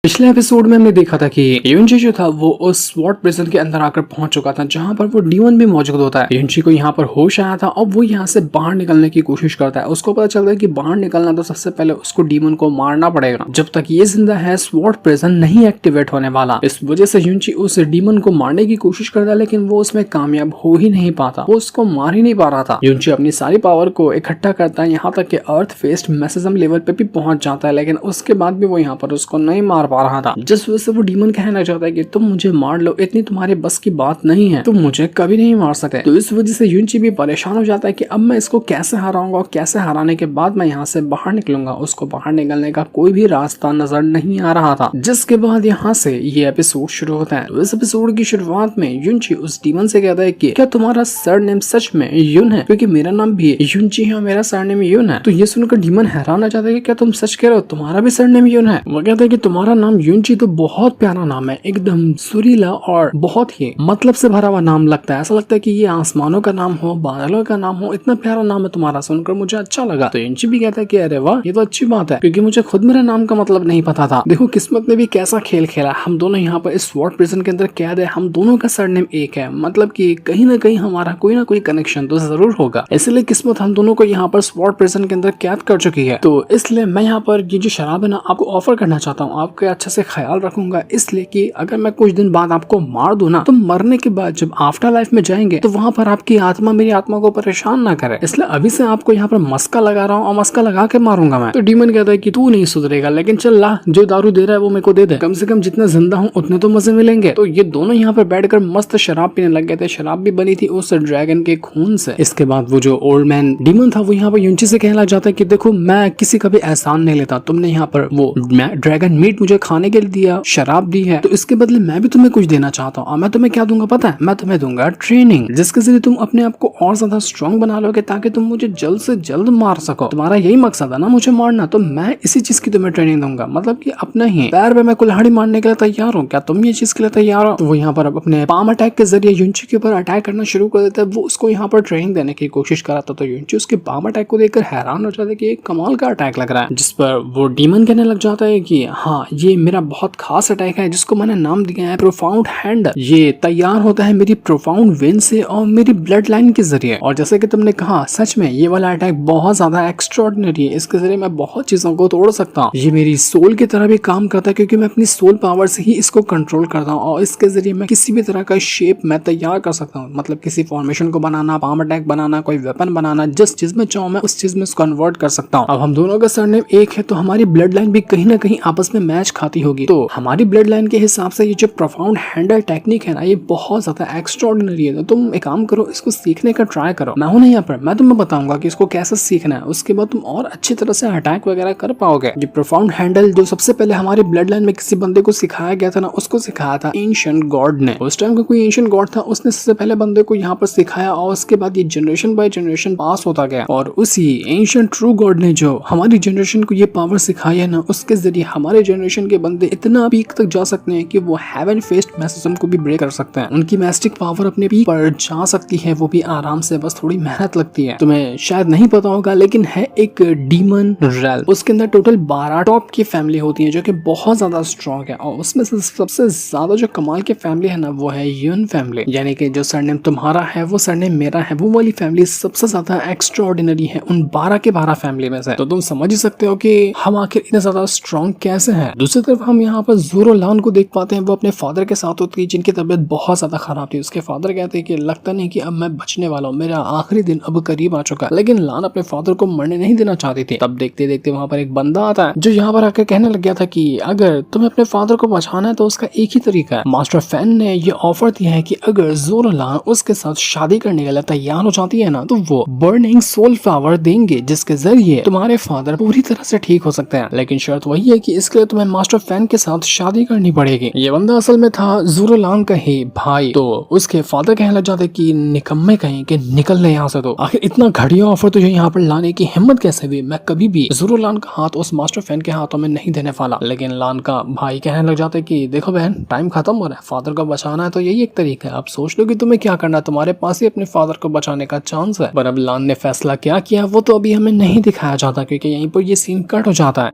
पिछले एपिसोड में हमने देखा था कि युनची जो था वो उस स्वॉर्ड प्रिजन के अंदर आकर पहुंच चुका था जहां पर वो डीमन भी मौजूद होता है। युनची को यहाँ पर होश आया था और वो यहाँ से बाहर निकलने की कोशिश करता है। उसको पता चलता है कि बाहर निकलना तो सबसे पहले उसको डीमन को मारना पड़ेगा। जब तक ये जिंदा है स्वॉर्ड प्रिजन नहीं एक्टिवेट होने वाला। इस वजह से युनची उस डीमन को मारने की कोशिश करता है लेकिन वो उसमें कामयाब हो ही नहीं पाता। वो उसको मार ही नहीं पा रहा था। युनची अपनी सारी पावर को इकट्ठा करता है यहाँ तक कि अर्थ फेस्ड मैसेजम लेवल पे भी पहुंच जाता है लेकिन उसके बाद भी वो यहाँ पर उसको नहीं मार पा रहा था। जिस वजह से वो डीमन कहना चाहता है कि तुम मुझे मार लो, इतनी तुम्हारे बस की बात नहीं है, तुम मुझे कभी नहीं मार सकते। तो इस वजह से युनची भी परेशान हो जाता है कि अब मैं इसको कैसे हराऊंगा और कैसे हराने के बाद मैं यहाँ से बाहर निकलूंगा। उसको बाहर निकलने का कोई भी रास्ता नजर नहीं आ रहा था। जिसके बाद यहाँ से ये एपिसोड शुरू होता है। तो इस एपिसोड की शुरुआत में युनची उस डीमन से कहता है कि क्या तुम्हारा सरनेम सच में युन है, क्योंकि मेरा नाम भी युनची है और मेरा सरनेम युन है। तो ये सुनकर डीमन हैरान हो जाता है कि क्या तुम सच कह रहे हो, तुम्हारा भी सरनेम युन है। वो कहता है कि तुम्हारा नाम युनची तो बहुत प्यारा नाम है, एकदम सुरीला और बहुत ही मतलब से भरा हुआ नाम लगता है। ऐसा लगता है कि ये आसमानों का नाम हो, बादलों का नाम हो, इतना प्यारा नाम है तुम्हारा, सुनकर मुझे अच्छा लगा। तो युनची भी कहता है कि अरे वाह, ये तो अच्छी बात है, क्योंकि मुझे खुद मेरा नाम का मतलब नहीं पता था। देखो किस्मत ने भी कैसा खेल खेला, हम दोनों यहाँ पर इस स्वॉर्ड प्रिजन के अंदर कैद है, हम दोनों का सरनेम एक है, मतलब कि कहीं ना कहीं हमारा कोई ना कोई कनेक्शन तो जरूर होगा। इसलिए किस्मत हम दोनों को यहाँ पर स्वॉर्ड प्रिजन के अंदर कैद कर चुकी है। तो इसलिए मैं यहाँ पर ये जो शराब है ना आपको ऑफर करना चाहता हूँ, आपका अच्छे से ख्याल रखूंगा, इसलिए कि अगर मैं कुछ दिन बाद आपको मार दूं ना, तो मरने के बाद जब आफ्टर लाइफ में जाएंगे तो वहां पर आपकी आत्मा मेरी आत्मा को परेशान ना करे, इसलिए अभी से आपको यहाँ पर मस्का लगा रहा हूँ और मस्का लगा के मारूंगा मैं। तो डीमन कहता है कि तू नहीं सुधरेगा, लेकिन चल ला, जो दारू दे रहा है वो मेरे को दे दे, कम से कम जितना जिंदा हूँ उतने तो मजे मिलेंगे। तो ये दोनों यहाँ पर बैठकर मस्त शराब पीने लग गए थे। शराब भी बनी थी उस ड्रैगन के खून से। इसके बाद वो जो ओल्ड मैन डीमन था वो यहाँ पर युनची से कहने लग जाता है कि देखो मैं किसी का भी एहसान नहीं लेता, तुमने यहाँ पर वो ड्रैगन मीट मुझे खाने के लिए दिया, शराब दी है, तो इसके बदले मैं भी तुम्हें कुछ देना चाहता हूँ। और मैं तुम्हें क्या दूंगा पता है, मैं तुम्हें दूंगा ट्रेनिंग, जिसके जरिए तुम अपने आप को और ज्यादा स्ट्रांग बना लोगे ताकि तुम मुझे जल्द से जल्द मार सको। तुम्हारा यही मकसद है ना मुझे मारना, तो मैं इसी चीज की तुम्हें ट्रेनिंग दूंगा, मतलब कि अपना ही पैर पे मैं कुल्हाड़ी मारने के लिए तैयार हूँ, क्या तुम ये चीज के लिए तैयार हो। तो वो यहाँ पर अपने पाम अटैक के जरिए युनची के ऊपर अटैक करना शुरू कर देता है। वो उसको यहाँ पर ट्रेनिंग देने की कोशिश करा था, तो युनची उसके पाम अटैक को देखकर हैरान हो जाता है कि एक कमाल का अटैक लग रहा है। जिस पर वो डीमन कहने लग जाता है कि हाँ ये मेरा बहुत खास अटैक है जिसको मैंने नाम दिया है प्रोफाउंड हैंड। ये तैयार होता है मेरी प्रोफाउंड वेन से और मेरी ब्लड लाइन के जरिए। और जैसे कि तुमने कहा सच में ये वाला अटैक बहुत ज्यादा एक्स्ट्राऑर्डिनरी है, इसके जरिए मैं बहुत चीजों को तोड़ सकता हूँ। ये मेरी सोल की तरह भी काम करता है क्योंकि मैं अपनी सोल पावर से ही इसको कंट्रोल करता हूँ और इसके जरिए मैं किसी भी तरह का शेप मैं तैयार कर सकता हूँ, मतलब किसी फॉर्मेशन को बनाना, पाम अटैक बनाना, कोई वेपन बनाना, जिस चीज में चाहूँ मैं उस चीज में कन्वर्ट कर सकता हूँ। अब हम दोनों का सरनेम एक है तो हमारी ब्लड लाइन भी कहीं ना कहीं आपस में मैच खाती होगी। तो हमारी ब्लड लाइन के हिसाब से ये जो प्रोफाउंड हैंडल टेक्निक है ना ये बहुत ज्यादा एक्स्ट्राऑर्डिनरी है। तो तुम एक काम करो, इसको सीखने का ट्राई करो। मैं हूं ना यहाँ पर, मैं तुम्हें बताऊंगा कि इसको कैसे सीखना है, उसके बाद तुम और अच्छी तरह से अटैक वगैरह कर पाओगे। ये प्रोफाउंड हैंडल जो सबसे पहले हमारे ब्लड लाइन में किसी बंदे को सिखाया गया था ना, उसको सिखाया था एंशिएंट गॉड ने। उस टाइम का कोई एंशिएंट गॉड था, उसने सबसे पहले बंदे को यहाँ पर सिखाया और उसके बाद ये जनरेशन बाय जनरेशन पास होता गया। और उसी एंशिएंट ट्रू गॉड ने जो हमारी जनरेशन को ये पावर सिखाई है ना, उसके जरिए हमारे जनरेशन के बंदे इतना पीक तक जा सकते हैं कि वो हेवन फेस्ड मैसेजम को भी ब्रेक कर सकते हैं। उनकी मैस्टिक पावर अपने पीक पर जा सकती है, वो भी आराम से, बस थोड़ी मेहनत लगती है। तुम्हें शायद नहीं पता होगा लेकिन है एक डीमन रेल, उसके अंदर टोटल 12 टॉप की फैमिली होती है जो कि बहुत ज्यादा स्ट्रॉन्ग है। और उसमें से सबसे ज्यादा जो कमाल की फैमिली है ना वो है युन फैमिली, यानी कि जो सरनेम तुम्हारा है वो सरनेम मेरा है, वो वाली फैमिली सबसे ज्यादा एक्स्ट्राऑर्डिनरी है उन 12 के 12 फैमिली में से। तो तुम समझ ही सकते हो कि हम आखिर इतने ज्यादा स्ट्रॉन्ग कैसे हैं। दूसरी तरफ हम यहाँ पर ज़ोरो लान को देख पाते हैं, वो अपने फादर के साथ होती है जिनकी तबीयत बहुत ज्यादा खराब थी। उसके फादर कहते हैं कि लगता नहीं कि अब मैं बचने वाला हूँ, मेरा आखिरी दिन अब करीब आ चुका है। लेकिन लान अपने फादर को मरने नहीं देना चाहती थी। तब देखते देखते वहाँ पर एक बंदा आता है जो यहाँ पर आकर कहने लग गया था कि अगर तुम्हें अपने फादर को बचाना है तो उसका एक ही तरीका है। मास्टर फैन ने ये ऑफर दिया है कि अगर ज़ोरो लान उसके साथ शादी करने के लिए तैयार हो जाती है ना, तो वो बर्निंग सोल फ्लावर देंगे जिसके जरिए तुम्हारे फादर पूरी तरह से ठीक हो सकते हैं। लेकिन शर्त वही है कि इसके लिए तुम्हें मास्टर फैन के साथ शादी करनी पड़ेगी। ये बंदा असल में था ज़ोरो लान का ही भाई। तो उसके फादर कहने लग जाते कि निकम्मे कहीं कि निकल ले यहाँ से। तो आखिर इतना घटिया ऑफर तुझे यहाँ पर लाने की हिम्मत कैसे हुई? मैं कभी भी ज़ोरो लान का हाथ उस मास्टर फैन के हाथों में नहीं देने वाला। लेकिन लान का भाई कहने लग जाते कि देखो बहन, टाइम खत्म हो रहा है, फादर को बचाना है तो यही एक तरीका है। अब सोच लो कि तुम्हें क्या करना है, तुम्हारे पास ही अपने फादर को बचाने का चांस है। पर अब लान ने फैसला क्या किया वो तो अभी हमें नहीं दिखाया जाता क्योंकि यहीं पर ये सीन कट हो जाता है।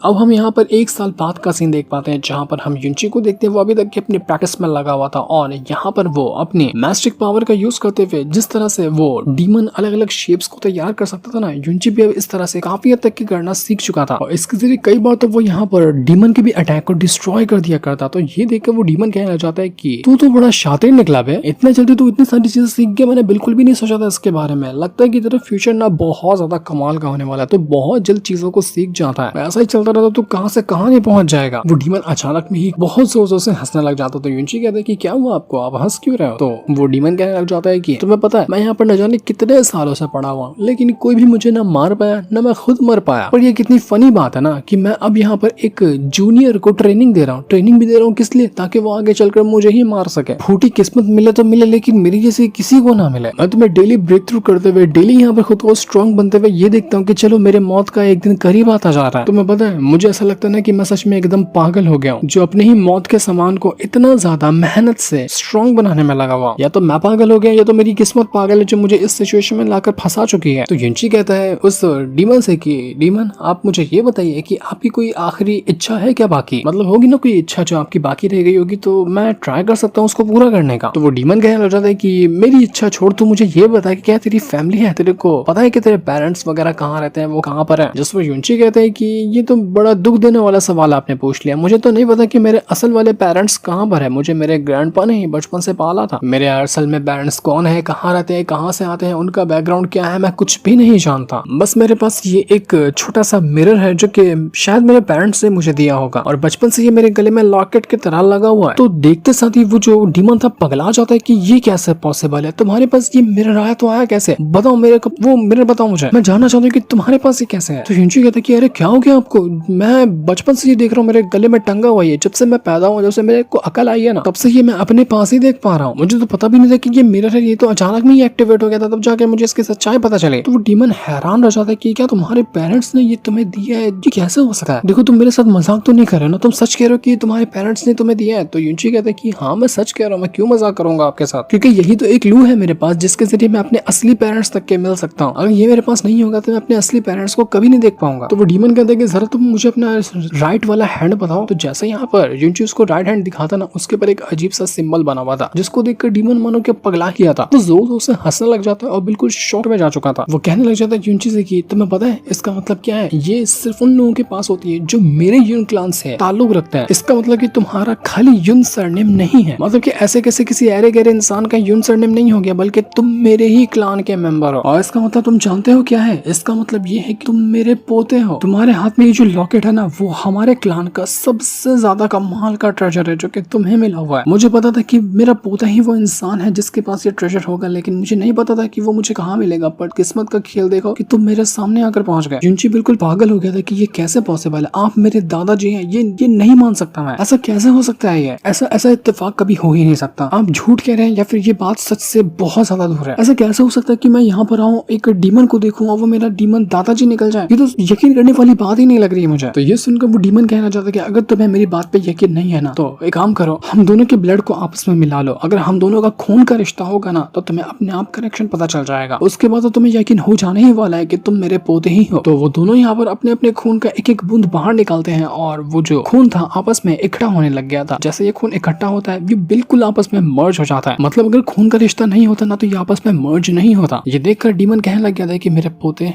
अब हम यहाँ पर 1 साल बाद का सीन देख पाते हैं जहाँ पर हम युनची को देखते हैं वो अभी तक की अपनी प्रैक्टिस में लगा हुआ था और यहाँ पर वो अपनी मैजिक पावर का यूज करते हुए जिस तरह से वो डीमन अलग अलग शेप्स को तैयार कर सकता था ना, युनची भी अब इस तरह से काफी हद तक की करना सीख चुका था और इसके जरिए कई बार तो वो यहाँ पर डीमन के भी अटैक को डिस्ट्रॉय कर दिया करता। तो ये देखकर वो डीमन कहने लग जाता है कि तू तो बड़ा शातिर निकला बे, इतना जल्दी तू इतनी सारी चीजें सीख गया, मैंने बिल्कुल भी नहीं सोचा था इसके बारे में। लगता है कि तेरा फ्यूचर ना बहुत ज्यादा कमाल का होने वाला है, तो बहुत जल्द चीजों को सीख जाता है, ऐसा ही चलता रहता तो कहाँ से कहाँ नहीं पहुंच जाएगा। वो डीमन अचानक में ही बहुत जोर जोर से हंसने लग जाता। तो युनची कहता है कि क्या हुआ आपको, आप हंस क्यों रहे हो? तो वो डीमन कहने लग जाता है कि तुम्हें पता है मैं यहाँ पर न जाने कितने सालों से पड़ा हुआ लेकिन कोई भी मुझे ना मार पाया न मैं खुद मर पाया। पर ये कितनी फनी बात है ना कि मैं अब यहाँ पर एक जूनियर को ट्रेनिंग दे रहा हूँ। ट्रेनिंग भी दे रहा हूँ किस लिए? ताकि वो आगे चलकर मुझे ही मार सके। फूटी किस्मत मिले तो मिले लेकिन मेरी जैसी किसी को ना मिले। मैं तुम्हें डेली ब्रेक थ्रू करते हुए, डेली यहाँ पर खुद को स्ट्रॉन्ग बनते हुए ये देखता हूँ कि चलो मेरे मौत का एक दिन करीब आता जा रहा है। तुम्हें पता है मुझे ऐसा लगता है ना कि मैं सच में एकदम पागल हो गया हूँ जो अपने ही मौत के सामान को इतना ज्यादा मेहनत से स्ट्रॉन्ग बनाने में लगा हुआ। या तो मैं पागल हो गया या तो मेरी किस्मत पागल है जो मुझे इस सिचुएशन में लाकर फंसा चुकी है। तो युनची कहता है उस डीमन से कि डीमन आप मुझे ये बताइए कि आपकी कोई आखिरी इच्छा है क्या बाकी? मतलब होगी ना कोई इच्छा जो आपकी बाकी रह गई होगी तो मैं ट्राई कर सकता हूँ उसको पूरा करने का। तो वो डीमन कहने लग जाता है कि मेरी इच्छा छोड़, तू मुझे ये बता कि क्या तेरी फैमिली है, तेरे को पता है कि तेरे पेरेंट्स वगैरह कहाँ रहते हैं, वो कहाँ पर है? जिस पर युनची कहते हैं कि ये तो बड़ा दुख देने वाला सवाल आपने पूछ लिया, मुझे तो नहीं पता कि मेरे असल वाले पेरेंट्स कहाँ पर है। मुझे मेरे ग्रैंडपा ने ही बचपन से पाला था। मेरे असल में पेरेंट्स कौन है, कहाँ रहते हैं, कहाँ से आते हैं, उनका बैकग्राउंड क्या है, मैं कुछ भी नहीं जानता। बस मेरे पास ये एक छोटा सा मिरर है जो कि शायद मेरे पेरेंट्स ने मुझे दिया होगा और बचपन से ये मेरे गले में लॉकेट की तरह लगा हुआ है। तो देखते साथ ही वो जो डीमन था पगला जाता है कि ये कैसे पॉसिबल है, तुम्हारे पास ये मिरर आया तो आया कैसे, बताओ मेरे को वो मिरर बताओ मुझे, मैं जानना चाहता हूँ कि तुम्हारे पास ये कैसे है। तो युनची कहता है कि अरे क्या हो गया आपको, मैं बचपन से ये देख रहा हूँ, मेरे गले में टंगा हुआ है, जब से मैं पैदा हुआ, जब से मेरे को अकल आई है ना तब से ये मैं अपने पास ही देख पा रहा हूँ। मुझे तो पता भी नहीं था कि ये मिरर है, ये तो अचानक में ही एक्टिवेट हो गया था, तब जाके मुझे इसकी सच्चाई पता चले। तो वो डीमन हैरान रह जाता है कि क्या तुम्हारे पेरेंट्स ने ये तुम्हें दिया है, ये कैसे हो सकता है? देखो तुम मेरे साथ मजाक तो नहीं कर रहे हो ना, तुम सच कह रहे हो कि तुम्हारे पेरेंट्स ने तुम्हें दिया है? तो युनची कहता है कि हाँ मैं सच कह रहा हूँ, मैं क्यों मजाक करूंगा आपके साथ, क्योंकि यही तो एक क्लू है मेरे पास जिसके जरिए मैं अपने असली पेरेंट्स तक के मिल सकता हूँ। अगर ये मेरे पास नहीं होगा तो मैं अपने असली पेरेंट्स को कभी नहीं देख पाऊंगा। तो वो डीमन कहता है कि जरा तुम मुझे अपना राइट वाला हैंड बताओ। तो जैसे यहाँ पर युनची उसको राइट हैंड दिखाता ना, उसके पर एक अजीब सा सिंबल बना हुआ था जिसको देखकर डीमन मानो के पगला किया था। तो जोर जोर से हंसने लग जाता है और बिल्कुल शॉक में जा चुका था। वो कहने लग जाता है युनची से कि तुम्हें पता है इसका मतलब क्या है? ये सिर्फ उन लोगों के पास होती है जो मेरे युन क्लान से ताल्लुक रखते हैं। इसका मतलब कि तुम्हारा खाली युन सरनेम नहीं है, मतलब कि ऐसे कैसे किसी अरे गहरे इंसान का युन सरनेम नहीं हो गया, बल्कि तुम मेरे ही क्लान के मेंबर हो। और इसका मतलब तुम जानते हो क्या है? इसका मतलब ये है कि तुम मेरे पोते हो। तुम्हारे हाथ में ये जो लॉकेट है ना वो हमारे क्लान का सबसे ज्यादा कमाल का ट्रेजर है जो कि तुम्हें मिला हुआ है। मुझे पता था कि मेरा पोता ही वो इंसान है जिसके पास ये ट्रेजर होगा, लेकिन मुझे नहीं पता था कि वो मुझे कहाँ मिलेगा। पर किस्मत का खेल देखो कि तुम मेरे सामने आकर पहुंच गए। युनची बिल्कुल पागल हो गया था कि ये कैसे पॉसिबल है, आप मेरे दादाजी हैं, ये नहीं मान सकता मैं, ऐसा कैसे हो सकता है? ये ऐसा इत्तेफाक कभी हो ही नहीं सकता। आप झूठ कह रहे हैं या फिर ये बात सच से बहुत ज्यादा दूर है। ऐसा कैसे हो सकता है कि मैं यहाँ पर आऊँ, एक डीमन को देखूं और वो मेरा डीमन दादाजी निकल जाए? ये तो यकीन करने वाली बात ही नहीं लग रही है मुझे। तो ये सुनकर वो डीमन कहना चाहता है कि अगर तुम्हें मेरी बात पे यकीन नहीं है ना तो एक काम करो, हम दोनों के ब्लड को आपस में मिला लो। अगर हम दोनों का खून का रिश्ता होगा ना तो तुम्हें अपने आप कनेक्शन पता चल जाएगा। उसके बाद तो तुम्हें यकीन हो जाने ही वाला है कि तुम मेरे पोते ही हो। तो वो दोनों यहाँ पर अपने अपने खून का एक एक बूंद बाहर निकालते हैं और वो जो खून था आपस में इकट्ठा होने लग गया था। जैसे ये खून इकट्ठा होता है ये बिल्कुल आपस में मर्ज हो जाता है। मतलब अगर खून का रिश्ता नहीं होता ना तो ये आपस में मर्ज नहीं होता। ये देखकर डीमन कहने लग गया था कि मेरे पोते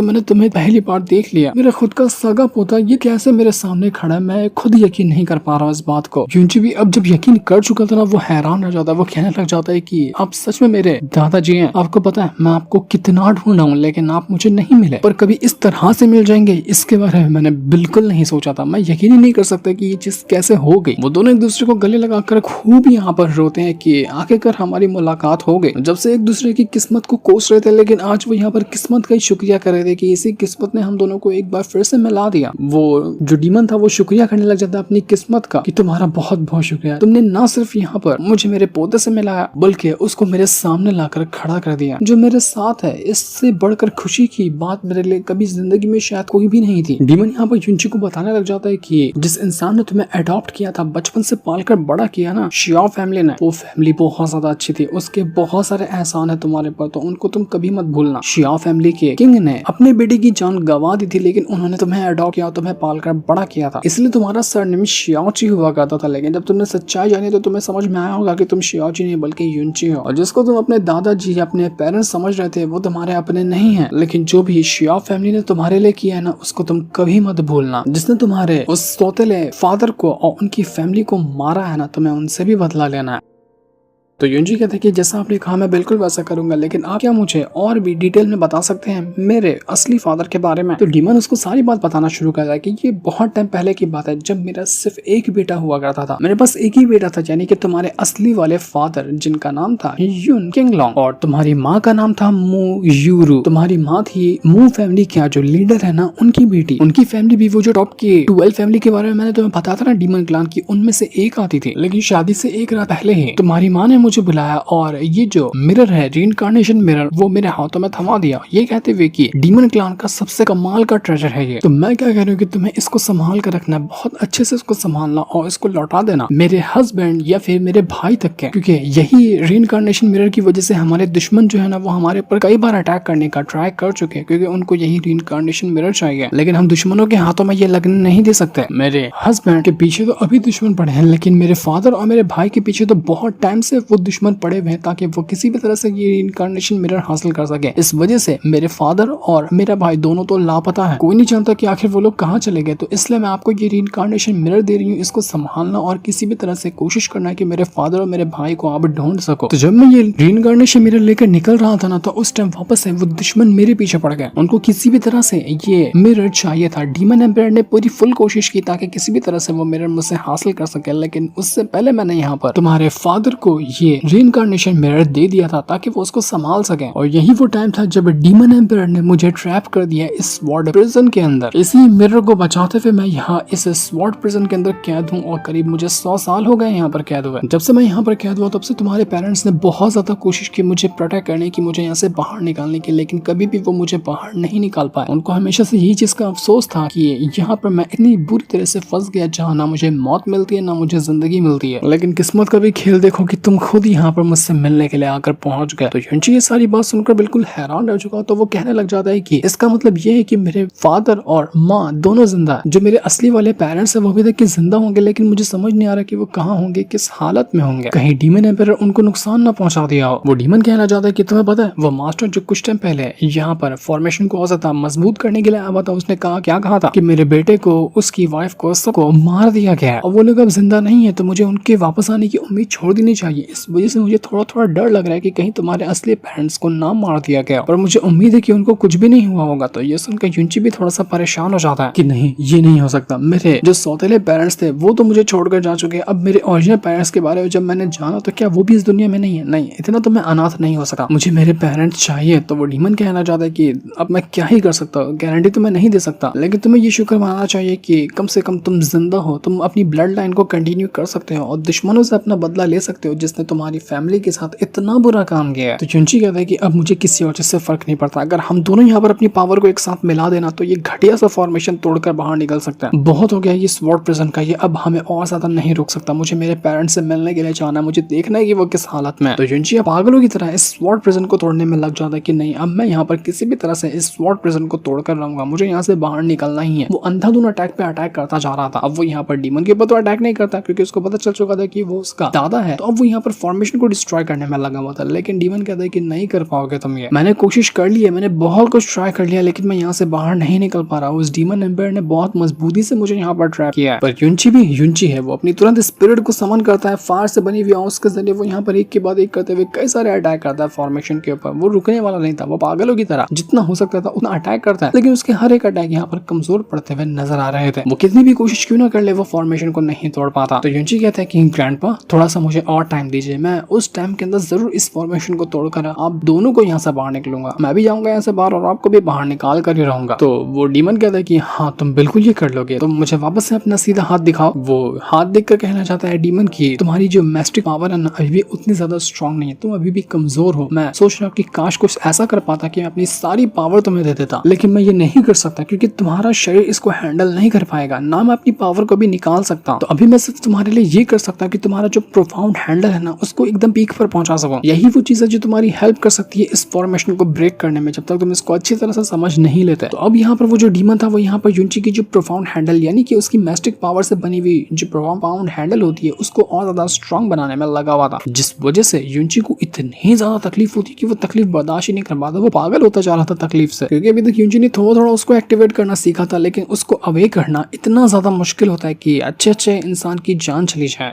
मैंने तुम्हें पहली बार देख लिया, मेरा खुद का सगा पोता ये कैसे मेरे सामने खड़ा है, मैं खुद यकीन नहीं कर पा रहा हूँ इस बात को। युनची भी अब जब यकीन कर चुका था ना वो हैरान रह जाता है। वो कहने लग जाता है कि आप सच में मेरे दादाजी हैं। आपको पता है मैं आपको कितना ढूंढा हूँ लेकिन आप मुझे नहीं मिले, पर कभी इस तरह से मिल जाएंगे इसके बारे में मैंने बिल्कुल नहीं सोचा था। मैं यकीन ही नहीं कर सकता कि ये चीज कैसे हो गई। वो दोनों एक दूसरे को गले लगाकर खूब यहाँ पर रोते हैं कि आखिरकार हमारी मुलाकात हो गई। जब से एक दूसरे की किस्मत को कोस रहे थे लेकिन आज वो यहाँ पर किस्मत का ही शुक्रिया कर रहे थे कि इसी किस्मत ने हम दोनों को एक बार फिर से मिला दिया। वो जो डीमन था वो शुक्रिया करने लग जाता है अपनी किस्मत का कि तुम्हारा बहुत बहुत शुक्रिया, तुमने ना सिर्फ यहाँ पर मुझे मेरे पोते से मिलाया बल्कि उसको मेरे सामने लाकर खड़ा कर दिया। जो मेरे साथ है इससे बढ़कर खुशी की बात मेरे लिए कभी जिंदगी में शायद कोई भी नहीं थी। डीमन यहाँ पर युनची को बताने लग जाता है कि जिस इंसान ने तुम्हें अडॉप्ट किया था, बचपन से पालकर बड़ा किया ना, शियाओ फैमिली ने, वो फैमिली बहुत ज्यादा अच्छी थी, उसके बहुत सारे एहसान है तुम्हारे पर, तो उनको तुम कभी मत भूलना। शियाओ फैमिली के किंग ने अपने बेटे की जान गंवा दी थी लेकिन उन्होंने तुम्हें अडॉप्ट बचाव किया, तुम्हें पालकर बड़ा किया था, इसलिए तुम्हारा सरनेम शियाओची हुआ करता था। लेकिन जब तुमने सच्चाई जानी तो तुम्हें समझ में आया होगा कि तुम शियाओची नहीं बल्कि युनची हो, और जिसको तुम अपने दादाजी अपने पेरेंट्स समझ रहे थे वो तुम्हारे अपने नहीं है। लेकिन जो भी शियाओ फैमिली ने तुम्हारे लिए किया है ना, उसको तुम कभी मत भूलना। जिसने तुम्हारे उस सौतेले फादर को और उनकी फैमिली को मारा है ना, तुम्हें उनसे भी बदला लेना है। तो युनजी कहते हैं कि जैसा आपने कहा मैं बिल्कुल वैसा करूंगा, लेकिन आप क्या मुझे और भी डिटेल में बता सकते हैं मेरे असली फादर के बारे में? तो डीमन उसको सारी बात बताना शुरू करता है कि ये बहुत टाइम पहले की बात है, जब मेरा सिर्फ एक बेटा हुआ करता था, मेरे पास एक ही बेटा था, यानी कि तुम्हारे असली वाले फादर जिनका नाम था युन किंगलोंग, और तुम्हारी माँ का नाम था मू यूरू। तुम्हारी माँ थी मू फैमिली क्या जो लीडर है ना, उनकी बेटी। उनकी फैमिली भी वो जो टॉप की 12 फैमिली के बारे में मैंने तुम्हें बताया था ना, डीमन क्लान की, उनमें से एक आती थी। लेकिन शादी से एक रात पहले ही तुम्हारी माँ ने मुझे बुलाया और ये जो मिरर है, रीइंकार्नेशन मिरर, वो मेरे हाथों में थमा दिया, ये कहते हुए कि डीमन क्लान का सबसे कमाल का ट्रेजर है ये। तो मैं क्या कह रही हूँ कि तुम्हें इसको संभाल कर रखना, बहुत अच्छे से इसको संभालना और इसको लौटा देना मेरे हस्बैंड या फिर मेरे भाई तक के, क्योंकि यही रीइंकार्नेशन मिरर की वजह से हमारे दुश्मन जो है ना, वो हमारे ऊपर कई बार अटैक करने का ट्राई कर चुके हैं, क्योंकि उनको यही रीइंकार्नेशन मिरर चाहिए। लेकिन हम दुश्मनों के हाथों में ये लगने नहीं दे सकते। मेरे हस्बैंड के पीछे तो अभी दुश्मन पड़े हैं, लेकिन मेरे फादर और मेरे भाई के पीछे तो बहुत टाइम से वो दुश्मन पड़े हुए हैं, ताकि वो किसी भी तरह से ये रीइंकार्नेशन मिरर हासिल कर सके। इस वजह से मेरे फादर और मेरा भाई दोनों तो लापता है, कोई नहीं जानता कि आखिर वो लोग कहाँ चले गए। तो इसलिए मैं आपको ये रीइंकार्नेशन मिरर दे रही हूँ, इसको संभालना और किसी भी तरह से कोशिश करना है कि मेरे फादर और मेरे भाई को आप ढूंढ सको। तो जब मैं ये रीइंकार्नेशन मिरर लेकर निकल रहा था ना, तो उस टाइम वापस से वो दुश्मन मेरे पीछे पड़ गए। उनको किसी भी तरह से ये मिरर चाहिए था। डीमन एम्पायर ने पूरी फुल कोशिश की ताकि किसी भी तरह से वो मिरर मुझसे हासिल कर सके, लेकिन उससे पहले मैंने यहाँ पर तुम्हारे फादर को ये रीइंकार्नेशन मिरर दे दिया था ताकि वो उसको संभाल सके। और यही वो टाइम था जब डीमन एम्पायर ने मुझे ट्रैप कर दिया इस स्वॉर्ड प्रिजन के अंदर। इसी मिरर को बचाते हुए मैं यहाँ इस स्वॉर्ड प्रिजन के अंदर कैद हूँ और करीब मुझे 100 साल हो गए यहाँ पर कैद हुए। जब से मैं यहाँ पर कैद हुआ तब से तुम्हारे पेरेंट्स ने बहुत ज्यादा कोशिश की मुझे प्रोटेक्ट करने की, मुझे यहाँ से बाहर निकालने की, लेकिन कभी भी वो मुझे बाहर नहीं निकाल पाए। उनको हमेशा से यही चीज का अफसोस था कि यहाँ पर मैं इतनी बुरी तरह से फंस गया जहाँ ना मुझे मौत मिलती है ना मुझे जिंदगी मिलती है। लेकिन किस्मत का भी खेल देखो कि तुम खुद यहाँ पर मुझसे मिलने के लिए आकर पहुंच गए। तो युनची ये सारी बात सुनकर बिल्कुल हैरान रह चुका, तो वो कहने लग जाता है कि इसका मतलब ये है कि मेरे फादर और माँ दोनों जिंदा है, जो मेरे असली वाले पेरेंट्स है वो भी तक जिंदा होंगे, लेकिन मुझे समझ नहीं आ रहा कि वो कहाँ होंगे, किस हालत में होंगे, कहीं डीमन एम्पायर उनको नुकसान ना पहुंचा दिया हो। वो डीमन कहना चाहता है कि तुम्हें पता है वो मास्टर जो कुछ टाइम पहले यहाँ पर फॉर्मेशन को ज्यादा मजबूत करने के लिए आया था, उसने कहा क्या कहा था कि मेरे बेटे को, उसकी वाइफ को, सबको मार दिया गया है और वो लोग अब जिंदा नहीं है, तो मुझे उनके वापस आने की उम्मीद छोड़ देनी चाहिए। इस वजह से मुझे थोड़ा थोड़ा डर लग रहा है कि कहीं तुम्हारे असली पेरेंट्स को ना मार दिया गया, पर मुझे उम्मीद है कि उनको कुछ भी नहीं हुआ होगा। तो ये सुनकर युनची भी थोड़ा सा परेशान हो जाता है कि नहीं, ये नहीं हो सकता, मेरे जो सौतेले पेरेंट्स थे वो तो मुझे छोड़कर जा चुके हैं, अब मेरे ओरिजिनल पेरेंट्स के बारे में जब मैंने जाना तो क्या वो भी इस दुनिया में नहीं है? नहीं, इतना तो मैं अनाथ नहीं हो सका, मुझे मेरे पेरेंट्स चाहिए। तो वो डीमन कहना चाहता है कि अब मैं क्या ही कर सकता हूँ, गारंटी तो मैं नहीं दे सकता, लेकिन तुम्हें ये शुक्र मानना चाहिए कि कम से कम तुम जिंदा हो, तुम अपनी ब्लड लाइन को कंटिन्यू कर सकते हो और दुश्मनों से अपना बदला ले सकते हो जिसने तुम्हारी फैमिली के साथ इतना बुरा काम किया है। तो युनची कहता है कि अब मुझे किसी और चीज से फर्क नहीं पड़ता, अगर हम दोनों यहाँ पर अपनी पावर को एक साथ मिला देना तो ये घटिया सा फॉर्मेशन तोड़कर बाहर निकल सकता है। बहुत हो गया ये स्वॉर्ड प्रिजन का, ये अब हमें और ज्यादा नहीं रोक सकता, मुझे मेरे पेरेंट्स से मिलने के लिए जाना है, मुझे देखना है कि वो किस हालत में है। तो युनची पागलों की तरह इस स्वॉर्ड प्रिजन को तोड़ने में लग जाता है कि नहीं, अब मैं यहाँ पर किसी भी तरह से इस स्वॉर्ड प्रिजन को तोड़कर रहूंगा, मुझे यहाँ से बाहर निकलना ही है। वो अंधाधुन अटैक पे अटैक करता जा रहा था। अब वो यहाँ पर डीमन के ऊपर तो अटैक नहीं करता क्योंकि उसको पता चल चुका था कि वो उसका दादा है, तो अब वो यहाँ पर फॉर्मेशन को डिस्ट्रॉय करने में लगा हुआ था। लेकिन डीमन कहता है कि नहीं कर पाओगे तुम ये, मैंने कोशिश कर ली है, मैंने बहुत कुछ ट्राई कर लिया, लेकिन मैं यहाँ से बाहर नहीं निकल पा रहा हूँ। उस डीमन एम्पायर ने बहुत मजबूती से मुझे यहाँ पर ट्रैप किया है। पर युनची भी युनची है, वो अपनी तुरंत स्पिरिट को समन करता है, फायर से बनी हुई आउस के जरिए वो यहाँ पर एक के बाद एक करते हुए कई सारे अटैक करता है फॉर्मेशन के ऊपर। वो रुकने वाला नहीं था, वो पागलों की तरह जितना हो सकता था उतना अटैक करता है, लेकिन उसके हर एक अटैक यहाँ पर कमजोर पड़ते हुए नजर आ रहे थे। वो कितनी भी कोशिश क्यों ना कर ले, वो फॉर्मेशन को नहीं तोड़ पाता। तो युनची कहता है कि ग्रैंडपा थोड़ा सा मुझे और टाइम दीजिए, मैं उस टाइम के अंदर जरूर इस फॉर्मेशन को तोड़कर आप दोनों को यहाँ से बाहर निकलूंगा, मैं भी जाऊंगा यहाँ से बाहर और आपको भी बाहर निकाल कर ही रहूंगा। तो वो डीमन कहता है कि हाँ तुम बिल्कुल ये कर लोगे, तो मुझे वापस से अपना सीधा हाथ दिखाओ। वो हाथ देख कर कहना चाहता है डीमन की तुम्हारी जो मैस्टिक पावर है ना अभी भी उतनी ज्यादा स्ट्रॉन्ग नहीं है, तुम अभी भी कमजोर हो। मैं सोच रहा हूँ कि काश कुछ ऐसा कर पाता कि मैं अपनी सारी पावर तुम्हें दे देता, लेकिन मैं ये नहीं कर सकता क्योंकि तुम्हारा शरीर इसको हैंडल नहीं कर पाएगा, ना मैं अपनी पावर को भी निकाल सकता। तो अभी मैं सिर्फ तुम्हारे लिए ये कर सकता कि तुम्हारा जो प्रोफाउंड हैंडल है ना उसको एकदम पीक पर पहुंचा सको। यही वो चीज है जो तुम्हारी हेल्प कर सकती है इस फॉर्मेशन को ब्रेक करने में, जब तक तुम इसको अच्छी तरह से समझ नहीं लेते। तो अब यहाँ पर वो जो डीमन था वो यहाँ पर युनची की जो प्रोफाउंड हैंडल यानी कि उसकी मैस्टिक पावर से बनी हुई जो प्रोफाउंड हैंडल होती है उसको और ज्यादा स्ट्रॉन्ग बनाने में लगा हुआ था, जिस वजह से युनची को इतनी ज्यादा तकलीफ होती कि वो तकलीफ बर्दाश्त ही नहीं कर पाता। वो पागल होता जा रहा था तकलीफ से, क्योंकि अभी तक युनची ने थोड़ा थोड़ा उसको एक्टिवेट करना सीखा था, लेकिन उसको अवे करना इतना ज्यादा मुश्किल होता है कि अच्छे इंसान की जान चली जाए।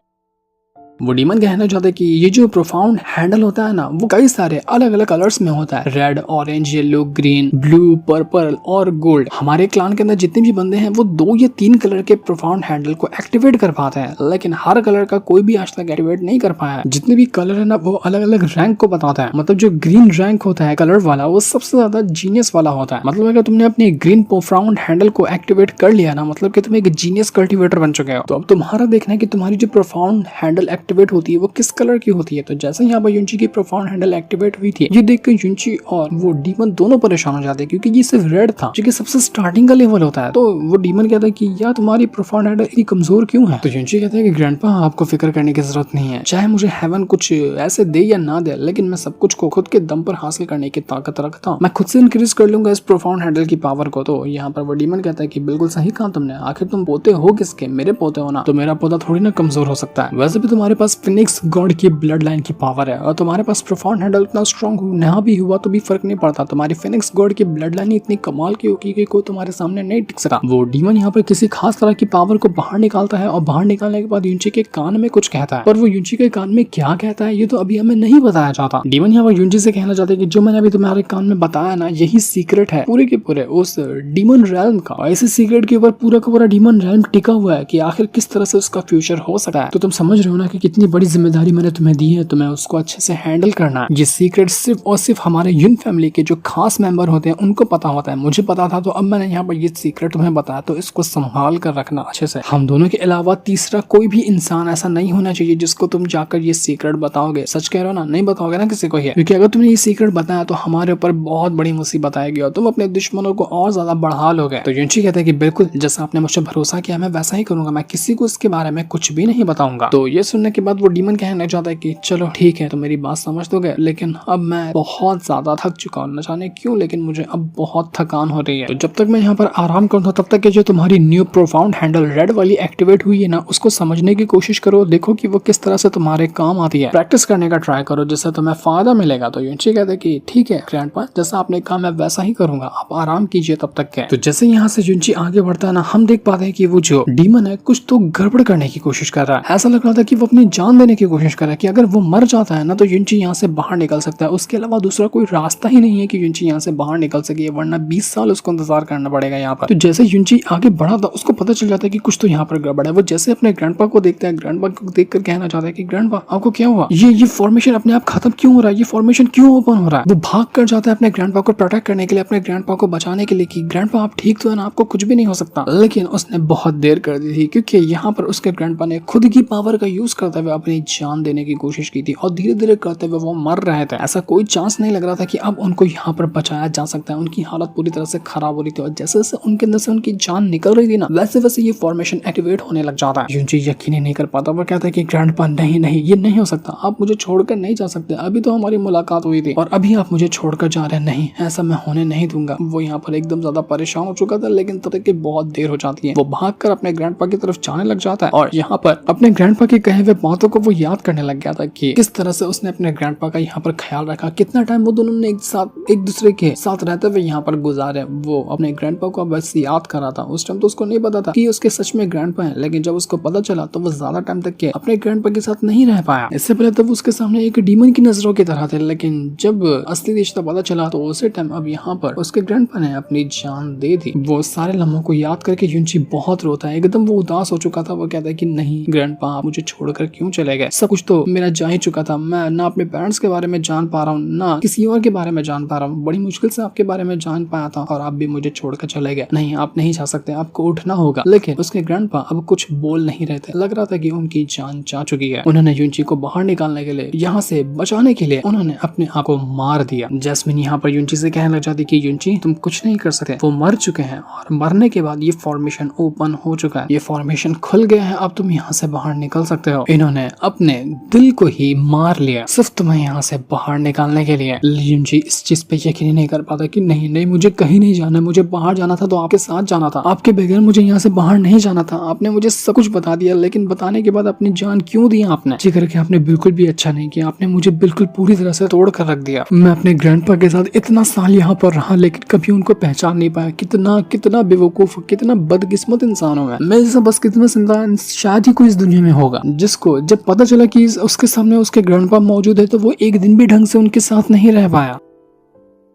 वो डीमन कहना चाहते कि ये जो प्रोफाउंड हैंडल होता है ना वो कई सारे अलग अलग कलर्स में होता है, red, orange, yellow, green, blue, purple और गोल्ड। हमारे क्लान के अंदर जितने भी बंदे हैं वो 2 या 3 कलर के प्रोफाउंड हैंडल को एक्टिवेट कर पाते हैं, लेकिन हर कलर का कोई भी आज तक एक्टिवेट नहीं कर पाया। जितने भी कलर है ना वो अलग अलग रैंक को बताता है। मतलब जो ग्रीन रैंक होता है कलर वाला वो सबसे ज्यादा जीनियस वाला होता है। मतलब अगर तुमने अपने ग्रीन प्रोफाउंड हैंडल को एक्टिवेट कर लिया ना, मतलब कि तुम एक जीनियस कल्टिवेटर बन चुके हो। तो अब तुम्हारा देखना है कि तुम्हारी जो प्रोफाउंड हैंडल एक्टिवेट होती है वो किस कलर की होती है। तो जैसे यहाँ पर युनची की प्रोफाउंड हैंडल एक्टिवेट हुई थी, ये देखकर युनची और वो डीमन दोनों परेशान हो जाते हैं, क्योंकि ये सिर्फ रेड था जो कि सबसे स्टार्टिंग का लेवल होता है। तो वो डीमन कहता है कि यार तुम्हारी प्रोफाउंड हैंडल इतनी कमजोर क्यों है। तो युनची कहता है कि ग्रैंडपा आपको फिक्र करने की जरूरत नहीं है, चाहे मुझे हेवन कुछ ऐसे दे या ना दे, लेकिन मैं सब कुछ को खुद के दम पर हासिल करने की ताकत रखता हूँ। मैं खुद से इंक्रीज कर लूंगा इस प्रोफाउंड हैंडल की पावर को। तो यहाँ पर वो डीमन कहता है कि बिल्कुल सही कहा तुमने, आखिर तुम पोते हो किसके, मेरे पोते हो ना, तो मेरा पोता थोड़ी ना कमजोर हो सकता है। वैसे भी तुम्हारे पास फिनिक्स गॉड की ब्लड लाइन की पावर है और तुम्हारे पास प्रोफाउंड हैंडल इतना स्ट्रॉन्ग ना भी हुआ तो भी फर्क नहीं पड़ता। तुम्हारी फिनिक्स गॉड की ब्लड लाइन इतनी कमाल की होगी कि कोई तुम्हारे सामने नहीं टिक सका। वो डीमन यहाँ पर किसी खास तरह की पावर को बाहर निकालता है और बाहर निकालने के बाद युनची के कान में कुछ कहता है, पर वो युनची के कान में क्या कहता है ये तो अभी हमें नहीं बताया जाता। डीमन यहाँ पर युनची से कहना चाहते हैं कि जो मैंने अभी तुम्हारे कान में बताया ना यही सीक्रेट है पूरे के पूरे उस डीमन रैल्म का। ऐसे सीक्रेट के ऊपर पूरा का पूरा डीमन रैल्म टिका हुआ है कि आखिर किस तरह से उसका फ्यूचर हो सकता है। तो तुम समझ रहे हो ना कि कितनी बड़ी जिम्मेदारी मैंने तुम्हें दी है, तुम्हें उसको अच्छे से हैंडल करना है। ये सीक्रेट सिर्फ और सिर्फ हमारे युन फैमिली के जो खास मेंबर होते हैं उनको पता होता है। मुझे पता था तो अब मैंने यहाँ पर ये सीक्रेट तुम्हें बताया, तो इसको संभाल कर रखना अच्छे से। हम दोनों के अलावा तीसरा कोई भी इंसान ऐसा नहीं होना चाहिए जिसको तुम जाकर ये सीक्रेट बताओगे। सच कह रहे हो ना, नहीं बताओगे ना किसी को ये, क्योंकि अगर तुमने ये सीक्रेट बताया तो हमारे ऊपर बहुत बड़ी मुसीबत आएगी और तुम अपने दुश्मनों को और ज्यादा बढ़ा लोगे। तो युनची कहते हैं कि बिल्कुल जैसा आपने मुझे भरोसा किया मैं वैसा ही करूंगा, मैं किसी को इसके बारे में कुछ भी नहीं बताऊंगा। तो ये सुनने के बाद वो डीमन कहना चाहता है कि चलो ठीक है, तो मेरी बात समझ तो गए, लेकिन अब मैं बहुत ज्यादा थक चुका हूँ, न जाने क्यों लेकिन मुझे अब बहुत थकान हो रही है। तो जब तक मैं यहाँ पर आराम करूँ तब तक जो तुम्हारी न्यू प्रोफाउंड हैंडल रेड वाली एक्टिवेट हुई है ना उसको समझने की कोशिश करो, देखो कि वो किस तरह से तुम्हारे काम आती है, प्रैक्टिस करने का ट्राई करो जिससे तुम्हें फायदा मिलेगा। तो युनची कहते हैं कि ठीक है ग्रैंडपा, जैसा आपने कहा मैं वैसा ही करूंगा, आप आराम कीजिए तब तक के। तो जैसे यहाँ से युनची आगे बढ़ता है ना, हम देख पाते हैं कि वो जो डीमन है कुछ तो गड़बड़ करने की कोशिश कर रहा है। ऐसा लग रहा था कि वो अपनी जान देने की कोशिश कर रहा है कि अगर वो मर जाता है ना तो युनची यहाँ से बाहर निकल सकता है, उसके अलावा दूसरा कोई रास्ता ही नहीं है कि युनची यहाँ से बाहर निकल सके, वरना 20 साल उसको इंतजार करना पड़ेगा यहाँ पर। तो जैसे युनची आगे बढ़ा था उसको पता चल जाता है कि कुछ तो यहाँ पर गड़बड़ है। वो जैसे अपने ग्रैंडपा को देखता है, ग्रैंडपा को देखकर कहना चाहता है कि ग्रैंडपा आपको क्या हुआ, ये फॉर्मेशन अपने आप खत्म क्यों हो रहा है, ये फॉर्मेशन क्यों ओपन हो रहा है। वो भाग कर जाता है अपने ग्रैंडपा को प्रोटेक्ट करने के लिए, अपने ग्रैंडपा को बचाने के लिए कि ग्रैंडपा आप ठीक तो है ना, आपको कुछ भी नहीं हो सकता। लेकिन उसने बहुत देर कर दी थी, क्योंकि यहाँ पर उसके ग्रैंडपा ने खुद की पावर का यूज करते हुए अपनी जान देने की कोशिश की थी और धीरे धीरे करते हुए वो मर रहे थे। ऐसा कोई चांस नहीं लग रहा था कि अब उनको यहाँ पर बचाया जा सकता है। उनकी हालत पूरी तरह से खराब हो रही थी और जैसे जैसे उनके अंदर से उनकी जान निकल रही थी ना वैसे वैसे ये फॉर्मेशन एक्टिवेट होने लग जाता है। युनची यकीन ही नहीं कर पाता, वो कहता है कि ग्रैंडपा नहीं नहीं ये नहीं हो सकता, आप मुझे छोड़कर नहीं जा सकते, अभी तो हमारी मुलाकात हुई थी और अभी आप मुझे छोड़कर जा रहे हैं, नहीं ऐसा मैं होने नहीं दूंगा। वो यहाँ पर एकदम ज्यादा परेशान हो चुका था, लेकिन तब तक कि बहुत देर हो जाती है। वो भागकर अपने ग्रैंडपा की तरफ जाने लग जाता है और यहाँ पर अपने ग्रैंडपा के कहे हुए बातों को वो याद करने लग गया था कि किस तरह से उसने अपने ग्रैंडपा का यहाँ पर ख्याल रखा, कितना टाइम वो दोनों ने एक दूसरे के साथ रहते हुए यहाँ पर गुजारे। वो अपने ग्रैंडपा को बस याद कर रहा था। उस टाइम तो उसको नहीं पता था कि उसके सच में ग्रैंडपा है, लेकिन जब उसको पता चला तो वो ज्यादा टाइम तक के अपने ग्रैंडपा के साथ नहीं रह पाया। इससे पहले तो उसके सामने एक डीमन की नजरों की तरह थे, लेकिन जब असली रिश्ता पता चला तो उसी टाइम अब यहाँ पर उसके ग्रैंडपा ने अपनी जान दे दी। वो सारे लम्हों को याद करके युनची बहुत रोता है, एकदम वो उदास हो चुका था। वो कहता है कि नहीं ग्रैंडपा आप मुझे छोड़कर क्यों चले गए, सब कुछ तो मेरा जा ही चुका था, मैं ना अपने पेरेंट्स के बारे में जान पा रहा हूँ ना किसी और के बारे में जान पा रहा हूँ, बड़ी मुश्किल से आपके बारे में जान पाया था और आप भी मुझे छोड़कर चले गए। नहीं आप नहीं जा सकते, आपको उठना होगा। लेकिन उसके ग्रैंडपा अब कुछ बोल नहीं रहे थे, लग रहा था कि उनकी जान जा चुकी है। उन्होंने युनची को बाहर निकालने के लिए, यहाँ से बचाने के लिए उन्होंने अपने आप को मार दिया। जैस्मिन यहाँ पर युनची से कहने लग जाती कि युनची तुम कुछ नहीं कर सकते, वो मर चुके हैं और मरने के बाद ये फॉर्मेशन ओपन हो चुका है, ये फॉर्मेशन खुल गया है, अब तुम यहाँ से बाहर निकल सकते हो। इन्होंने अपने दिल को ही मार लिया सिर्फ तुम्हें यहाँ से बाहर निकालने के लिए। युनची इस चीज पे यकीन ही नहीं कर पाता कि नहीं नहीं, मुझे कहीं नहीं जाना, मुझे बाहर जाना था तो आपके साथ जाना था, आपके बगैर मुझे यहाँ से बाहर नहीं जाना था। आपने मुझे सब कुछ बता दिया, लेकिन बताने के बाद अपनी जान क्यों दी आपने? जी करके आपने बिल्कुल भी अच्छा नहीं किया, आपने मुझे बिल्कुल पूरी तरह से तोड़ कर रख दिया। मैं अपने ग्रैंडपा के साथ इतना साल यहाँ पर रहा, लेकिन कभी उनको पहचान नहीं पाया। कितना कितना बेवकूफ, कितना बदकिस्मत इंसान हूँ मैं जैसा बस कितना इंसान शायद ही कोई इस दुनिया में होगा जिसको जब पता चला कि उसके सामने उसके ग्रैंडपा मौजूद है तो वो एक दिन भी ढंग से उनके साथ नहीं रह पाया।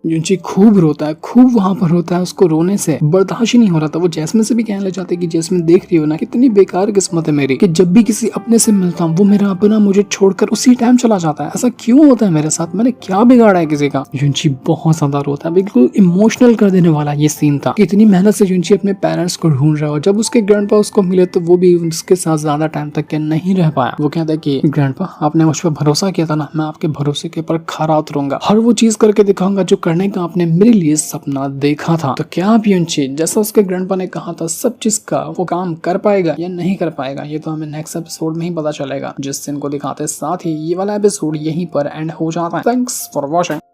युनची खूब रोता है, खूब वहां पर रोता है, उसको रोने से बर्दाश्त ही नहीं हो रहा था। वो जैस्मिन से भी कहने लग जाते कि जैस्मिन देख रही हो ना, कितनी बेकार किस्मत है मेरी कि जब भी किसी अपने से मिलता हूँ वो मेरा अपना मुझे छोड़कर उसी टाइम चला जाता है। ऐसा क्यों होता है मेरे साथ? मैंने क्या बिगाड़ा है किसी का? युनची बहुत ज्यादा रोता है, बिल्कुल इमोशनल कर देने वाला ये सीन था। इतनी मेहनत से युनची अपने पेरेंट्स को ढूंढ रहा है, जब उसके ग्रैंडपा उसको मिले तो वो भी उसके साथ ज्यादा टाइम तक के नहीं रह पाया। वो कहता है कि ग्रैंडपा आपने मुझ पर भरोसा किया था ना, मैं आपके भरोसे के ऊपर खरा उतरूंगा, हर वो चीज करके दिखाऊंगा जो करने का आपने मेरे लिए सपना देखा था। तो क्या आप युनची जैसा उसके ग्रैंडपा ने कहा था सब चीज का वो काम कर पाएगा या नहीं कर पाएगा? ये तो हमें नेक्स्ट एपिसोड में ही पता चलेगा, जिस सीन को दिखाते साथ ही ये वाला एपिसोड यहीं पर एंड हो जाता है। Thanks for watching.